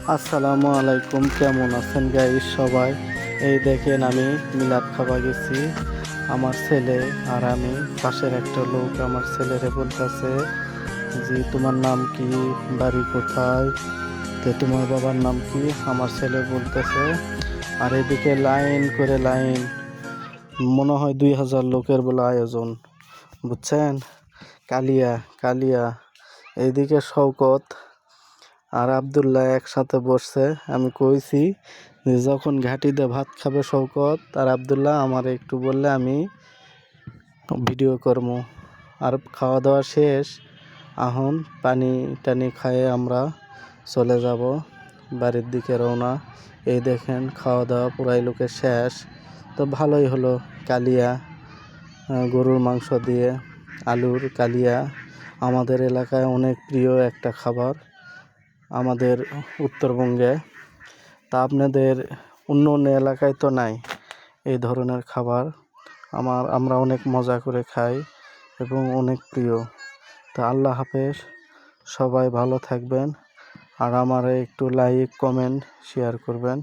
আসসালামু আলাইকুম, কেমন আছেন গাইস সবাই? এই দেখেন আমি মিলাদ খাওয়া গেছি। আমার ছেলে আর আমি, পাশের একটা লোক আমার ছেলেরে বলতেছে যে তোমার নাম কি, বাড়ি কোথায়, তে তোমার বাবার নাম কি? আমার ছেলে বলতেছে। আর এদিকে লাইন করে লাইন, মনে হয় 2000 লোকের বলে আয়োজন, বুঝছেন? কালিয়া কালিয়া, এইদিকে শওকত আর আব্দুল্লাহ একসাথে বসছে। আমি কইছি যে যখন ঘাটিতে ভাত খাবে শওকত আর আব্দুল্লাহ, আমার একটু বললে আমি ভিডিও করবো। আর খাওয়া দাওয়া শেষ, এখন পানি টানি খায়ে আমরা চলে যাব বাড়ির দিকে রওনা। এই দেখেন খাওয়া দাওয়া পুরাই লোকের শেষ। তো ভালোই হলো, কালিয়া, গরুর মাংস দিয়ে আলুর কালিয়া আমাদের এলাকায় অনেক প্রিয় একটা খাবার, আমাদের উত্তরবঙ্গে। তা আপনাদের অন্য অন্য এলাকায় তো নাই এই ধরনের খাবার। আমরা অনেক মজা করে খাই এবং অনেক প্রিয়। তা আল্লাহ হাফেজ, সবাই ভালো থাকবেন। আর আমারে একটু লাইক কমেন্ট শেয়ার করবেন।